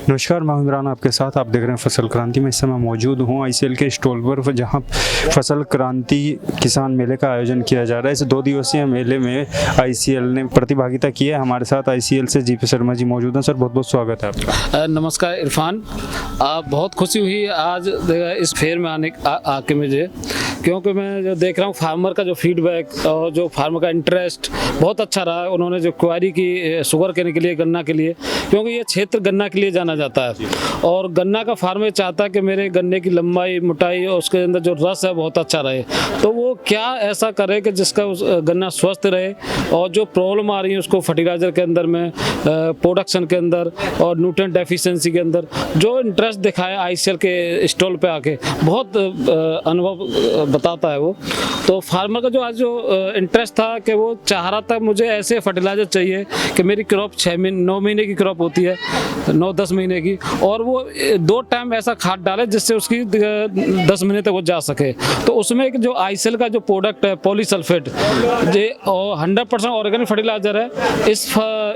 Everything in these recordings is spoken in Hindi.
नमस्कार, मैं इमरान आपके साथ। आप देख रहे हैं फसल क्रांति में। इस समय मौजूद हूँ आईसीएल के स्टॉल पर, जहाँ फसल क्रांति किसान मेले का आयोजन किया जा रहा है। इस 2 दिवसीय मेले में आईसीएल ने प्रतिभागिता की है। हमारे साथ आईसीएल से जीपी शर्मा जी मौजूद हैं। सर, बहुत बहुत स्वागत है आपका। नमस्कार इरफान, बहुत खुशी हुई आज इस फेयर में आके मुझे, क्योंकि मैं जो देख रहा हूँ फार्मर का जो फीडबैक और जो फार्मर का इंटरेस्ट बहुत अच्छा रहा। उन्होंने जो क्वारी की शुगर केन के लिए, गन्ना के लिए, क्योंकि ये क्षेत्र गन्ना के लिए जाना जाता है और गन्ना का फार्मर चाहता है कि मेरे गन्ने की लंबाई, मोटाई और उसके अंदर जो रस है बहुत अच्छा रहे। तो वो क्या ऐसा करे कि जिसका गन्ना स्वस्थ रहे और जो प्रॉब्लम आ रही है उसको फर्टिलाइजर के अंदर में, प्रोडक्शन के अंदर और न्यूट्रिएंट डेफिशिएंसी के अंदर जो इंटरेस्ट दिखाया आईसीएल के स्टॉल पे आके, बहुत अनुभव बताता है वो। तो फार्मर का जो आज जो इंटरेस्ट था कि वो चाह रहा था मुझे ऐसे फर्टिलाइजर चाहिए कि मेरी क्रॉप 9 महीने की क्रॉप होती है, 9-10 महीने की, और वो 2 टाइम ऐसा खाद डाले जिससे उसकी 10 महीने तक वो जा सके। तो उसमें एक जो आईसीएल का जो प्रोडक्ट है पॉलीसल्फेट, ये 100% ऑर्गेनिक फर्टिलाइजर है।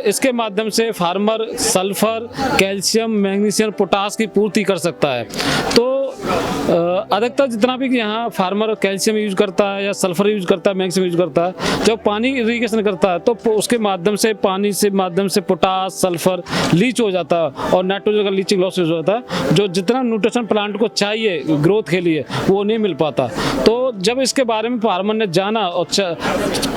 इसके माध्यम से farmer sulphur, calcium, magnesium, potash की पूर्ति कर सकता है। तो अधिकतर जितना भी यहाँ फार्मर कैल्शियम यूज करता है या सल्फर यूज करता है, मैग्नीशियम यूज करता है, जब पानी इरिगेशन करता है तो उसके माध्यम से, पानी से माध्यम से पोटास, सल्फर लीच हो जाता है और नाइट्रोजन का लीचिंग लॉस हो जाता है। जो जितना न्यूट्रिशन प्लांट को चाहिए ग्रोथ के लिए वो नहीं मिल पाता। तो जब इसके बारे में फार्मर ने जाना और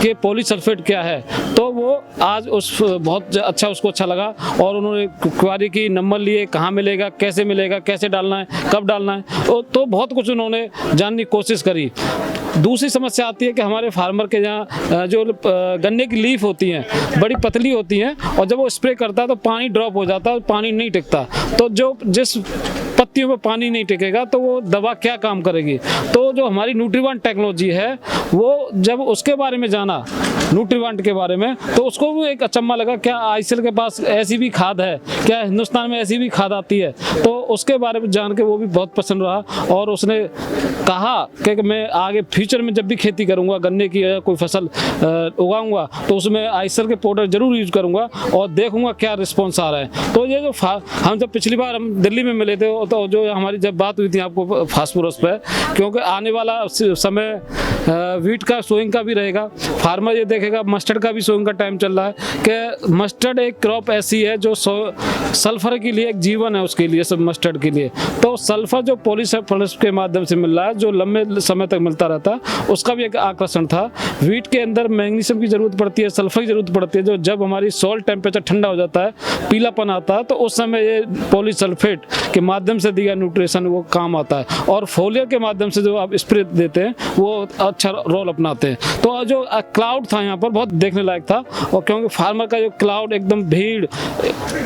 कि पॉलीसल्फेट क्या है, तो वो आज बहुत अच्छा, उसको अच्छा लगा और उन्होंने क्वारी की नंबर लिए, कहाँ मिलेगा, कैसे डालना है, कब डालना है, तो बहुत कुछ उन्होंने जानने की कोशिश करी। दूसरी समस्या आती है कि हमारे फार्मर के यहाँ जो गन्ने की लीफ होती हैं बड़ी पतली होती हैं और जब वो स्प्रे करता है तो पानी ड्रॉप हो जाता है, पानी नहीं टिकता। तो जिस पत्तियों में पानी नहीं टिकेगा तो वो दवा क्या काम करेगी। तो जो हमारी न्यूट्रीवांट टेक्नोलॉजी है वो जब उसके बारे में जाना, न्यूट्रीवांट के बारे में, तो उसको भी एक अचंभा लगा, क्या आईसीएल के पास ऐसी भी खाद है, क्या हिंदुस्तान में ऐसी भी खाद आती है। तो उसके बारे में जान के वो भी बहुत पसंद रहा और उसने कहा कि मैं आगे फ्यूचर में जब भी खेती करूंगा, गन्ने की कोई फसल उगाऊंगा, तो उसमें आईसीएल के प्रोडक्ट जरूर यूज करूंगा और देखूंगा क्या रिस्पॉन्स आ रहा है। तो ये जो हम जब पिछली बार हम दिल्ली में मिले थे तो जो हमारी जब बात हुई थी आपको फास्फोरस पे, क्योंकि आने वाला समय वीट का सोइंग का भी रहेगा, फार्मर ये देखेगा, मस्टर्ड का भी सोइंग का टाइम चल रहा है कि मस्टर्ड एक क्रॉप ऐसी है जो सल्फर के लिए एक जीवन है उसके लिए, सब मस्टर्ड के लिए। तो सल्फर जो पॉलीसल्फेट के माध्यम से मिल रहा है, जो लंबे समय तक मिलता रहता है, उसका भी एक आकर्षण था। वीट के अंदर मैग्नीशियम की जरूरत पड़ती है, सल्फर की जरूरत पड़ती है, जो जब हमारी सॉइल टेम्परेचर ठंडा हो जाता है, पीलापन आता है, तो उस समय ये पॉलीसल्फेट के माध्यम से दिया न्यूट्रिशन वो काम आता है। और फोलियर के माध्यम से जो आप स्प्रे देते हैं वो अच्छा रोल अपनाते हैं। तो जो क्लाउड था यहाँ पर बहुत देखने लायक था, और क्योंकि फार्मर का जो क्लाउड एकदम भीड़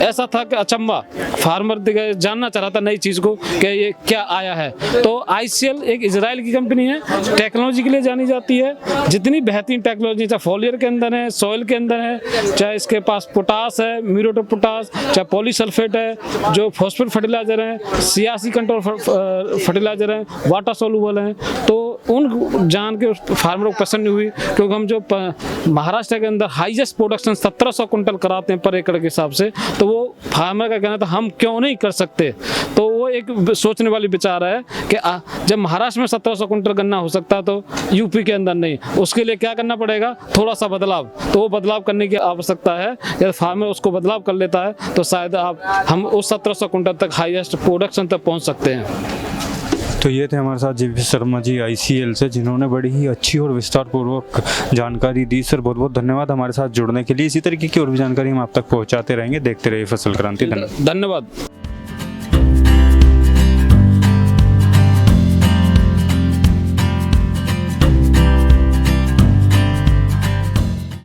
ऐसा था कि अचंबा, फार्मर जानना चाह रहा था नई चीज को कि ये क्या आया है। तो आईसीएल एक इजराइल की कंपनी है, टेक्नोलॉजी के लिए जानी जाती है। जितनी बेहतरीन टेक्नोलॉजी, चाहे फोलियर के अंदर है, सॉइल के अंदर है, चाहे इसके पास पोटास है, म्यूरेट ऑफ पोटास, चाहे पॉलीसल्फेट है, जो फॉस्फेट फर्टिलाइजर है, सियासी कंट्रोल फर्टिलाइजर है, वाटर सोल्यूबल है। तो उन जान के फार्मर को पसंद नहीं हुई, क्योंकि हम जो महाराष्ट्र के अंदर हाईएस्ट प्रोडक्शन 1700 कुंटल कराते हैं पर एकड़ के हिसाब से, तो वो फार्मर का कहना था हम क्यों नहीं कर सकते। तो वो एक सोचने वाली विचार है कि जब महाराष्ट्र में 1700 कुंटल गन्ना हो सकता है तो यूपी के अंदर नहीं, उसके लिए क्या करना पड़ेगा, थोड़ा सा बदलाव। तो वो बदलाव करने की आवश्यकता है। यदि फार्मर उसको बदलाव कर लेता है तो शायद हम उस 1700 कुंटल तक हाईएस्ट प्रोडक्शन तक पहुंच सकते हैं। तो ये थे हमारे साथ जीपी शर्मा जी आईसीएल से, जिन्होंने बड़ी ही अच्छी और विस्तारपूर्वक जानकारी दी। सर, बहुत बहुत धन्यवाद हमारे साथ जुड़ने के लिए। इसी तरीके की और भी जानकारी हम आप तक पहुंचाते रहेंगे। देखते रहिए फसल क्रांति। धन्यवाद।